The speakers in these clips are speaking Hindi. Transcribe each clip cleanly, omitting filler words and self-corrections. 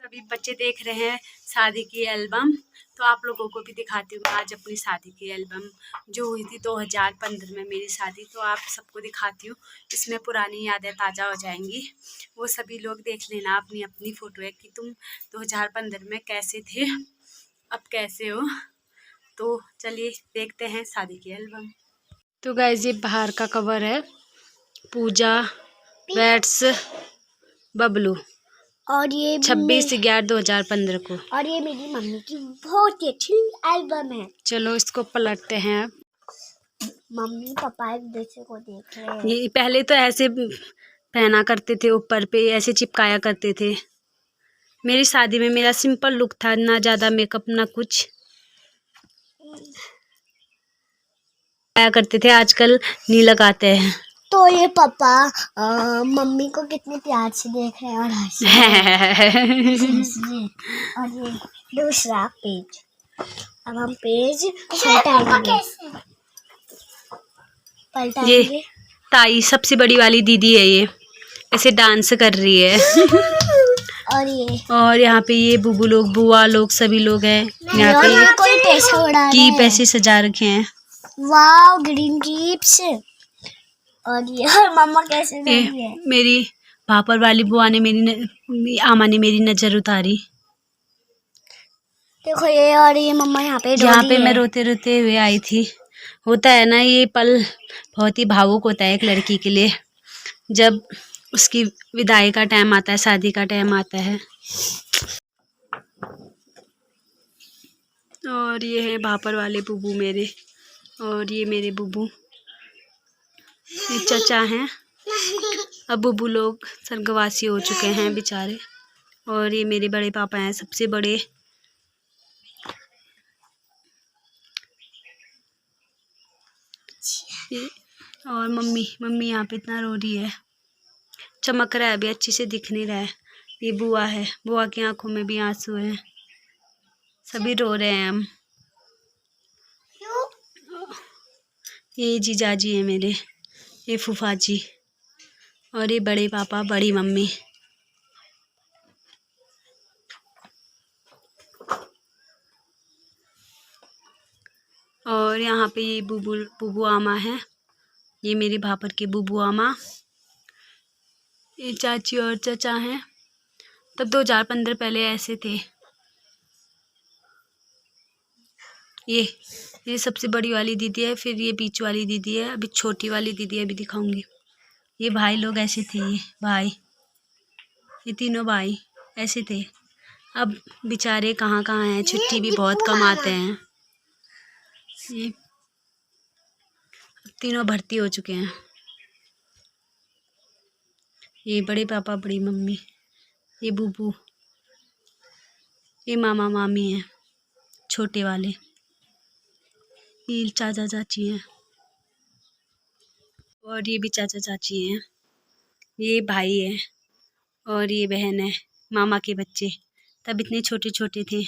अभी बच्चे देख रहे हैं शादी की एल्बम, तो आप लोगों को भी दिखाती हूँ आज अपनी शादी की एल्बम जो हुई थी 2015 में मेरी शादी। तो आप सबको दिखाती हूँ, इसमें पुरानी यादें ताज़ा हो जाएंगी। वो सभी लोग देख लेना अपनी अपनी फ़ोटो है कि तुम 2015 में कैसे थे, अब कैसे हो। तो चलिए देखते हैं शादी की एल्बम। तो गाइस ये बाहर का कवर है, पूजा बैट्स बबलू, और ये 26/11/2015 को। और ये मेरी मम्मी की बहुत ही अच्छी एल्बम है। चलो इसको पलटते हैं अब। मम्मी पापा एक दूसरे को देख रहे हैं। ये पहले तो ऐसे पहना करते थे, ऊपर पे ऐसे चिपकाया करते थे। मेरी शादी में मेरा सिंपल लुक था, ना ज़्यादा मेकअप ना कुछ आया करते थे, आजकल नहीं लगाते हैं। तो ये पापा मम्मी को कितने प्यार से देख रहे हैं और हंस रहे हैं। और ये दूसरा पेज, अब हम पेज पलटाएंगे। ये ताई सबसे बड़ी वाली दीदी है, ये ऐसे डांस कर रही है। और यहाँ पे ये बुबू लोग, बुआ लोग, सभी लोग हैं यहाँ पे। कोई पैसा उड़ा रहा है। कीप ऐसे सजा रखे हैं। Wow green keeps. और ये मम्मा कैसे रही है। मेरी पापड़ वाली बुआ ने आमा ने मेरी नजर उतारी। देखो ये, और ये मम्मा यहाँ पे मैं रोते रोते हुए आई थी। होता है ना, ये पल बहुत ही भावुक होता है एक लड़की के लिए, जब उसकी विदाई का टाइम आता है, शादी का टाइम आता है। और ये है भापर वाले बुबू मेरे, और ये मेरे बुबू, ये चाचा हैं। अब बुबू लोग स्वर्गवासी हो चुके हैं बेचारे। और ये मेरे बड़े पापा हैं, सबसे बड़े। और मम्मी यहाँ पे इतना रो रही है, चमक रहा है, अभी अच्छे से दिख नहीं रहा है। ये बुआ है, बुआ की आंखों में भी आंसू हैं, सभी रो रहे हैं हम। ये जीजाजी है मेरे, ये फूफा जी, और ये बड़े पापा बड़ी मम्मी। और यहाँ पे ये बुबू आमा है, ये मेरे भापर के बुबू आमा। ये चाची और चाचा हैं। तब 2015 पहले ऐसे थे। ये सबसे बड़ी वाली दीदी है, फिर ये बीच वाली दीदी है, अभी छोटी वाली दीदी है, अभी दिखाऊंगी। ये भाई लोग ऐसे थे, ये भाई, ये तीनों भाई ऐसे थे। अब बेचारे कहाँ कहाँ हैं, छुट्टी भी बहुत कम आते हैं। ये तीनों भर्ती हो चुके हैं। ये बड़े पापा बड़ी मम्मी, ये बूबू, ये मामा मामी हैं छोटे वाले, ये चाचा चाची हैं, और ये भी चाचा चाची हैं। ये भाई है और ये बहन है, मामा के बच्चे। तब इतने छोटे छोटे थे,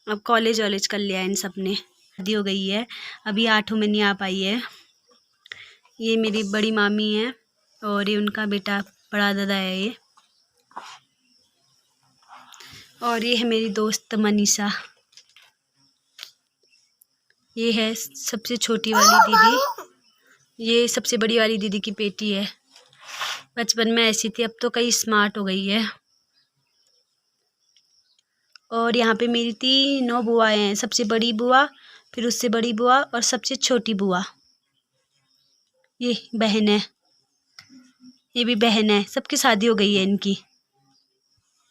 अब कॉलेज वॉलेज कर लिया इन सब ने, शादी हो गई है, अभी 8 में नहीं आ पाई है। ये मेरी बड़ी मामी है और ये उनका बेटा बड़ा दादा है ये। और ये है मेरी दोस्त मनीषा, ये है सबसे छोटी वाली दीदी, ये सबसे बड़ी वाली दीदी की बेटी है। बचपन में ऐसी थी, अब तो कई स्मार्ट हो गई है। और यहाँ पे मेरी तीनों बुआएं हैं, सबसे बड़ी बुआ, फिर उससे बड़ी बुआ और सबसे छोटी बुआ। ये बहन है, ये भी बहन है, सबकी शादी हो गई है इनकी,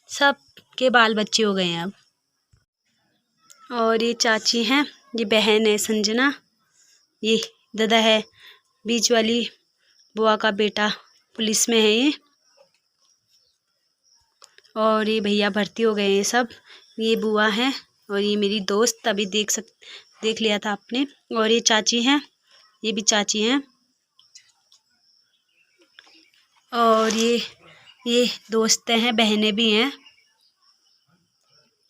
सब के बाल बच्चे हो गए हैं अब। और ये चाची हैं, ये बहन है संजना, ये दादा है, बीच वाली बुआ का बेटा पुलिस में है ये। और ये भैया भर्ती हो गए हैं सब। ये बुआ है और ये मेरी दोस्त, अभी देख लिया था आपने। और ये चाची हैं, ये भी चाची हैं। और ये दोस्त हैं, बहनें भी हैं,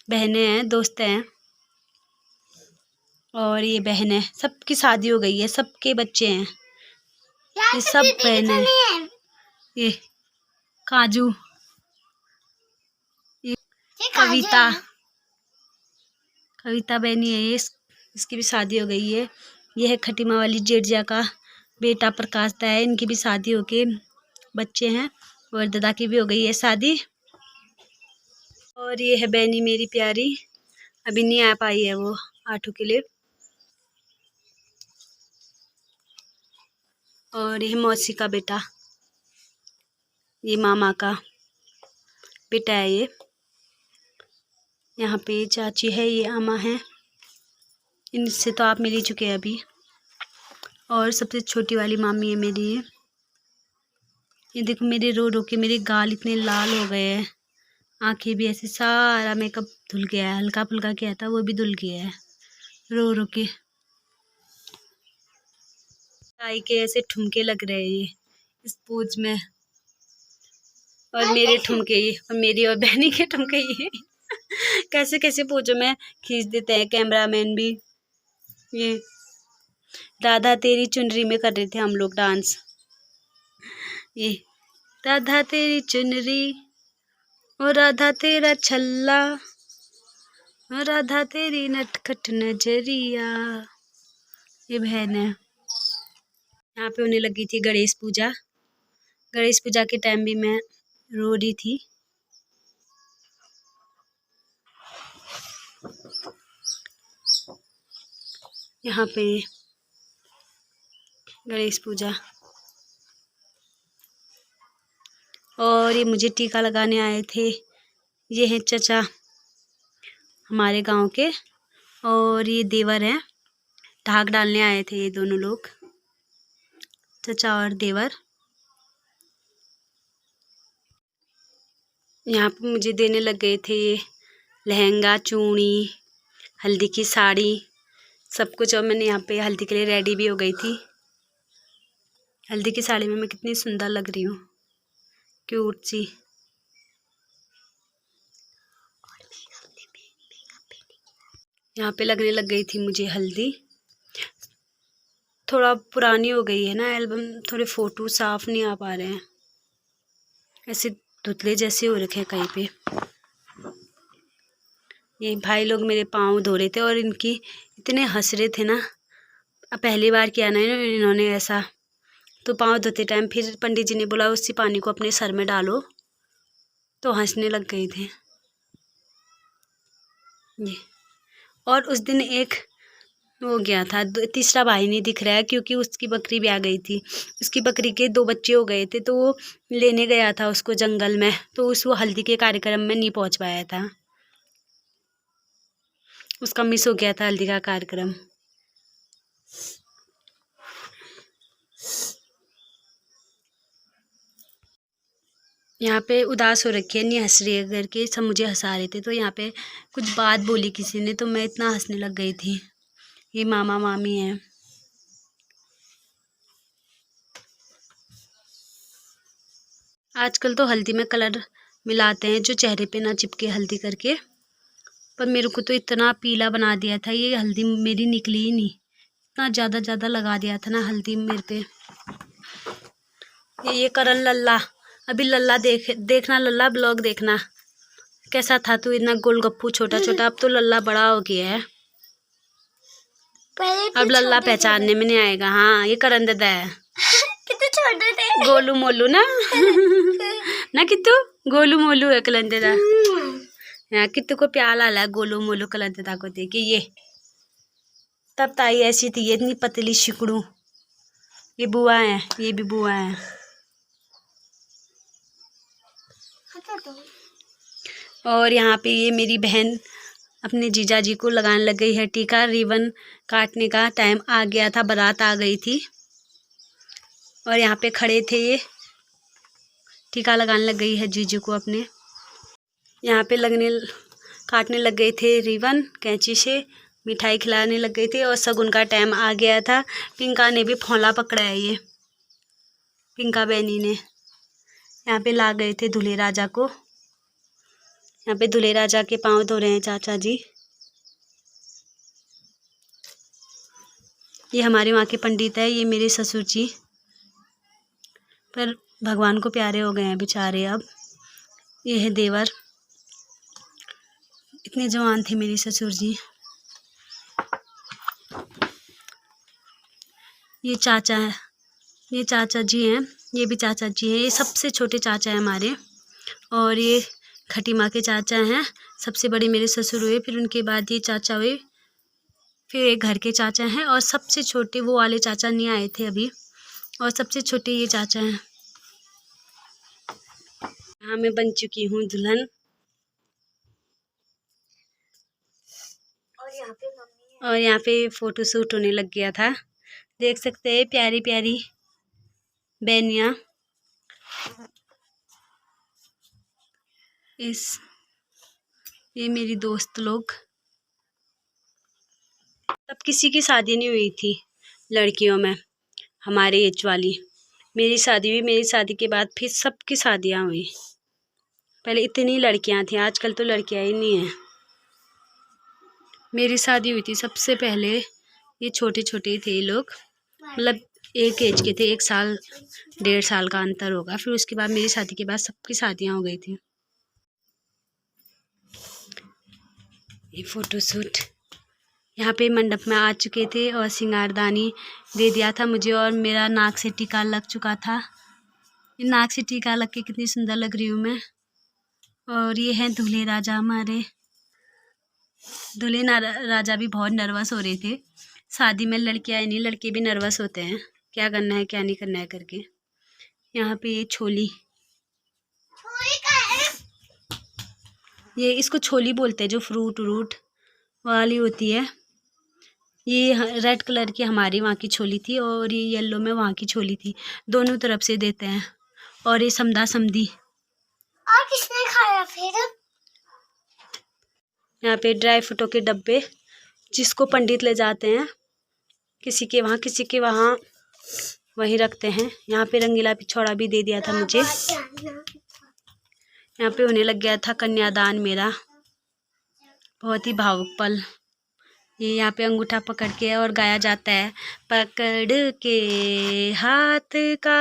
बहनें हैं, दोस्त हैं। और ये बहन है, सबकी शादी हो गई है, सबके बच्चे हैं, ये सब बहन है। ये काजू, कविता, कविता बहनी है ये, इसकी भी शादी हो गई है। ये है खटीमा वाली जेठजा का बेटा प्रकाश दा है, इनकी भी शादी होके बच्चे हैं और दादा की भी हो गई है शादी। और ये है बहनी मेरी प्यारी, अभी नहीं आ पाई है वो आठू के लिए। और ये मौसी का बेटा, ये मामा का बेटा है ये। यहाँ पे चाची है, ये अम्मा है, इनसे तो आप मिल ही चुके हैं अभी। और सबसे छोटी वाली मामी है मेरी ये देखो मेरे रो रो के मेरे गाल इतने लाल हो गए हैं, आंखें भी ऐसे, सारा मेकअप धुल गया है, हल्का फुल्का किया था वो भी धुल गया है रो रो के। आई के ऐसे ठुमके लग रहे हैं ये इस पूज में, और मेरे ठुमके ये, और मेरी और बहनी के ठुमके ये कैसे कैसे पूजों में खींच देते हैं कैमरामैन भी। ये राधा तेरी चुनरी में कर रहे थे हम लोग डांस। ये राधा तेरी चुनरी और राधा तेरा छल्ला और राधा तेरी नटखट नजरिया, ये बहन है। यहाँ पे होने लगी थी गणेश पूजा। गणेश पूजा के टाइम भी मैं रो रही थी। यहाँ पे गणेश पूजा, और ये मुझे टीका लगाने आए थे, ये हैं चचा हमारे गांव के, और ये देवर हैं, ढाक डालने आए थे ये दोनों लोग, चचा और देवर। यहाँ पे मुझे देने लग गए थे ये लहंगा, चूड़ी, हल्दी की साड़ी, सब कुछ। और मैंने यहाँ पे हल्दी के लिए रेडी भी हो गई थी। हल्दी की साड़ी में मैं कितनी सुंदर लग रही हूँ, क्यूट सी। यहाँ पे लगने लग गई थी मुझे हल्दी। थोड़ा पुरानी हो गई है ना एल्बम, थोड़े फ़ोटो साफ नहीं आ पा रहे हैं, ऐसे धुतले जैसे हो रखे हैं कहीं पे। ये भाई लोग मेरे पाँव धो रहे थे और इनकी इतने हंस रहे थे ना, पहली बार किया ना इन्होंने ऐसा। तो पाँव धोते टाइम फिर पंडित जी ने बोला उसी पानी को अपने सर में डालो, तो हंसने लग गए थे ये। और उस दिन एक हो गया था, तीसरा भाई नहीं दिख रहा है क्योंकि उसकी बकरी भी आ गई थी। उसकी बकरी के 2 बच्चे हो गए थे, तो वो लेने गया था उसको जंगल में, तो वो हल्दी के कार्यक्रम में नहीं पहुंच पाया था, उसका मिस हो गया था हल्दी का कार्यक्रम। यहाँ पे उदास हो रखी है, नहीं हंस रही है करके सब मुझे हंसा रहे थे। तो यहाँ पे कुछ बात बोली किसी ने, तो मैं इतना हंसने लग गई थी। ये मामा मामी हैं। आजकल तो हल्दी में कलर मिलाते हैं जो चेहरे पे ना चिपके हल्दी करके, पर मेरे को तो इतना पीला बना दिया था ये हल्दी, मेरी निकली ही नहीं, इतना ज़्यादा लगा दिया था ना हल्दी मेरे पे। ये करण लल्ला, अभी लल्ला देखना लल्ला ब्लॉग देखना, कैसा था तू इतना गोलगप्पू छोटा छोटा, अब तो लल्ला बड़ा हो गया है, अब लल्ला पहचानने में नहीं आएगा। हाँ ये करण दादा है, कितने छोटे थे, गोलू मोलू ना ना कितू गोलू मोलू है करण दादा। यहाँ कितू को प्यार आला है गोलू मोलू करण दादा को देखे। ये तब ताई ऐसी थी, ये इतनी पतली शिकड़ू। ये बुआ है, ये भी बुआ है। और यहाँ पे ये मेरी बहन अपने जीजा जी को लगाने लग गई है टीका। रिबन काटने का टाइम आ गया था, बारात आ गई थी और यहाँ पे खड़े थे ये, टीका लगाने लग गई है जीजू को अपने। यहाँ पे काटने लग गए थे रिबन कैंची से, मिठाई खिलाने लग गई थी और शगुन का टाइम आ गया था। पिंका ने भी फौला पकड़ा है, ये पिंका बहनी ने। यहाँ पे ला गए थे दूल्हे राजा को, यहाँ पे दूल्हे राजा के पाँव धो रहे हैं चाचा जी। ये हमारे वहाँ के पंडित है, ये मेरे ससुर जी, पर भगवान को प्यारे हो गए हैं बेचारे अब। ये है देवर, इतने जवान थे मेरे ससुर जी। ये चाचा है, ये चाचा जी हैं, ये भी चाचा जी हैं। ये सबसे छोटे चाचा हैं हमारे। और ये खटी माँ के चाचा हैं। सबसे बड़े मेरे ससुर हुए, फिर उनके बाद ये चाचा हुए, फिर एक घर के चाचा हैं। और सबसे छोटे वो वाले चाचा नहीं आए थे अभी, और सबसे छोटे ये चाचा हैं। यहाँ मैं बन चुकी हूँ दुल्हन। और यहाँ पे फोटो शूट होने लग गया था। देख सकते हैं प्यारी प्यारी बहनियाँ। ये मेरी दोस्त लोग। तब किसी की शादी नहीं हुई थी लड़कियों में, हमारे एज वाली। मेरी शादी हुई, मेरी शादी के बाद फिर सबकी शादियाँ हुई। पहले इतनी लड़कियाँ थी, आजकल तो लड़कियाँ ही नहीं हैं। मेरी शादी हुई थी सबसे पहले, ये छोटे छोटे थे लोग, मतलब एक एज के थे, 1 साल 1.5 साल का अंतर होगा। फिर उसके बाद मेरी शादी के बाद सबकी शादियाँ हो गई थी। ये फोटोशूट यहाँ पे मंडप में आ चुके थे और सिंगारदानी दे दिया था मुझे, और मेरा नाक से टीका लग चुका था। ये नाक से टीका लग के कितनी सुंदर लग रही हूँ मैं। और ये हैं दूल्हे राजा हमारे। दूल्हे राजा भी बहुत नर्वस हो रहे थे। शादी में लड़कियाँ नहीं, लड़के भी नर्वस होते हैं, क्या करना है क्या नहीं करना है करके। यहाँ पे ये छोली, ये इसको छोली बोलते हैं, जो फ्रूट व्रूट वाली होती है। ये रेड कलर की हमारी वहाँ की छोली थी, और ये येलो में वहाँ की छोली थी। दोनों तरफ से देते हैं। और ये समदा समदी। और किसने खाया फिर? यहाँ पे ड्राई फ्रूटों के डब्बे, जिसको पंडित ले जाते हैं किसी के वहाँ, किसी के वहाँ वहीं रखते हैं। यहाँ पे रंगीला पिछौड़ा भी दे दिया था मुझे। यहाँ पे होने लग गया था कन्यादान मेरा, बहुत ही भावुक पल। ये यहाँ पे अंगूठा पकड़ के और गाया जाता है, पकड़ के हाथ का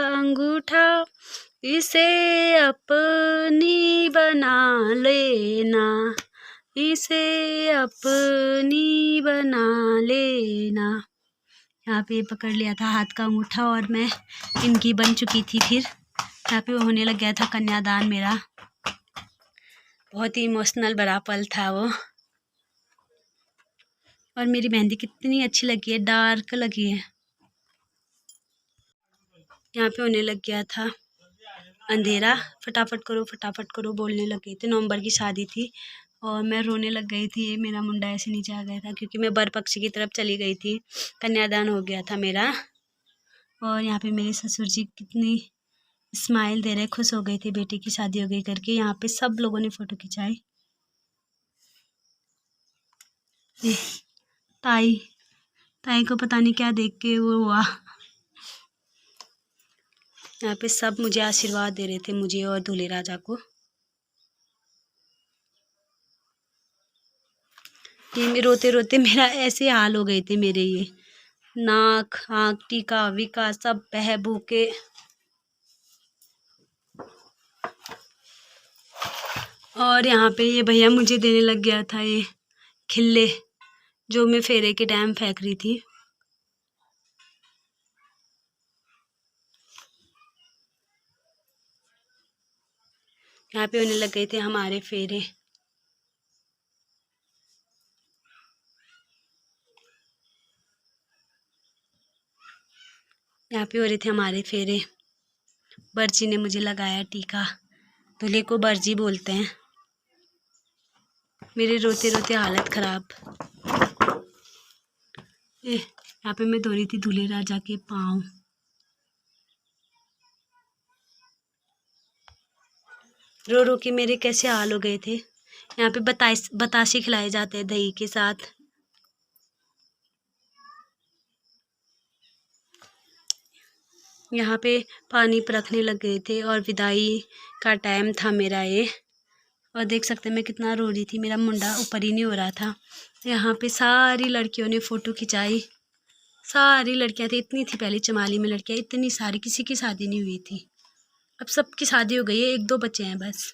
अंगूठा इसे अपनी बना लेना, इसे अपनी बना लेना। यहाँ पे पकड़ लिया था हाथ का अंगूठा और मैं इनकी बन चुकी थी। फिर यहाँ पे होने लग गया था कन्यादान मेरा। बहुत ही इमोशनल भरा पल था वो। और मेरी मेहंदी कितनी अच्छी लगी है, डार्क लगी है। यहाँ पे होने लग गया था अंधेरा, फटाफट करो बोलने लग गई थी। नवंबर की शादी थी और मैं रोने लग गई थी। मेरा मुंडा ऐसे नीचे आ गया था क्योंकि मैं बर पक्ष की तरफ चली गई थी। कन्यादान हो गया था मेरा। और यहाँ पे मेरे ससुर जी कितनी स्माइल दे रहे, खुश हो गए थे बेटी की शादी हो गई करके। यहाँ पे सब लोगों ने फ़ोटो खिंचाई। ताई को पता नहीं क्या देख के वो हुआ। यहाँ पे सब मुझे आशीर्वाद दे रहे थे, मुझे और दूल्हे राजा को। ये रोते रोते मेरा ऐसे हाल हो गए थे मेरे, ये नाक आँख टीका विका सब बह बू के। और यहाँ पे ये भैया मुझे देने लग गया था ये खिल्ले, जो मैं फेरे के टाइम फेंक रही थी। यहाँ पे होने लग गए थे हमारे फेरे। यहाँ पे हो रहे थे हमारे फेरे। बर्जी ने मुझे लगाया टीका, दूल्हे को बर्जी बोलते हैं। मेरे रोते रोते हालत खराब। यहाँ पे मैं धो रही थी दूल्हे राजा के पाँव। रो रो के मेरे कैसे हाल हो गए थे। यहाँ पे बताशे खिलाए जाते हैं दही के साथ। यहाँ पे पानी परखने लग गए थे और विदाई का टाइम था मेरा ये। और देख सकते हैं मैं कितना रो रही थी, मेरा मुंडा ऊपर ही नहीं हो रहा था। यहाँ पे सारी लड़कियों ने फ़ोटो खिंचाई। सारी लड़कियाँ थी, इतनी थी पहले चमाली में लड़कियाँ, इतनी सारी, किसी की शादी नहीं हुई थी। अब सबकी शादी हो गई है, 1-2 बच्चे हैं बस।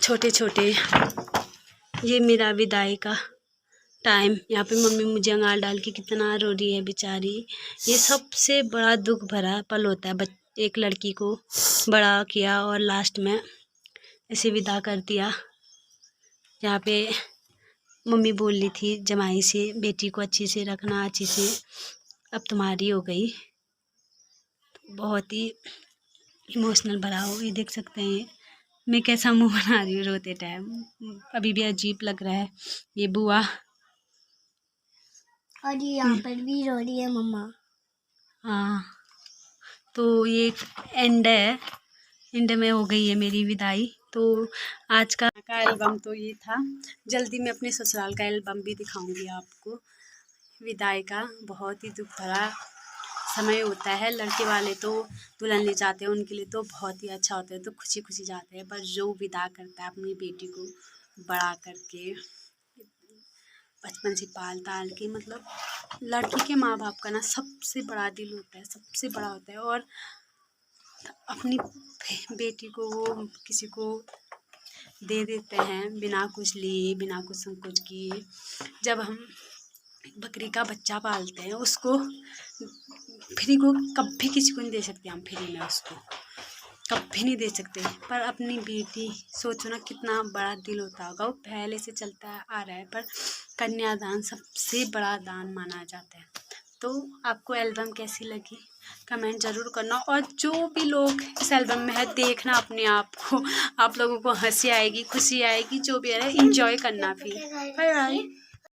छोटे छोटे। ये मेरा विदाई का टाइम। यहाँ पे मम्मी मुझे अंगार डाल के कितना रो रही है बेचारी। ये सबसे बड़ा दुख भरा पल होता है, एक लड़की को बड़ा किया और लास्ट में ऐसे विदा कर दिया। यहाँ पे मम्मी बोल रही थी जमाई से, बेटी को अच्छे से रखना, अच्छे से, अब तुम्हारी हो गई। बहुत ही इमोशनल भरा हो। ये देख सकते हैं मैं कैसा मुंह बना रही हूँ रोते टाइम, अभी भी अजीब लग रहा है। ये बुआ, और ये यहाँ पर भी रो रही है मम्मा। हाँ, तो ये एंड है, एंड में हो गई है मेरी विदाई। तो आज का एल्बम तो ये था। जल्दी मैं अपने ससुराल का एल्बम भी दिखाऊंगी आपको। विदाई का बहुत ही दुख भरा समय होता है। लड़के वाले तो दुल्हन ले जाते हैं, उनके लिए तो बहुत ही अच्छा होता है, तो खुशी खुशी जाते हैं। पर जो विदा करता है अपनी बेटी को बड़ा करके, बचपन से पाल ताल के, मतलब लड़की के माँ बाप का ना सबसे बड़ा दिल होता है, सबसे बड़ा होता है। और अपनी बेटी को वो किसी को दे देते हैं बिना कुछ लिए, बिना कुछ संकोच किए। जब हम बकरी का बच्चा पालते हैं, उसको फ्री को कभी किसी को नहीं दे सकते हम, फ्री में उसको कभी नहीं दे सकते। पर अपनी बेटी, सोचो ना कितना बड़ा दिल होता होगा। वो पहले से चलता आ रहा है, पर कन्यादान सबसे बड़ा दान माना जाता है। तो आपको एल्बम कैसी लगी कमेंट ज़रूर करना। और जो भी लोग इस एल्बम में है, देखना अपने आप को, आप लोगों को हंसी आएगी, खुशी आएगी, जो भी है एंजॉय करना। फिर बाय बाय।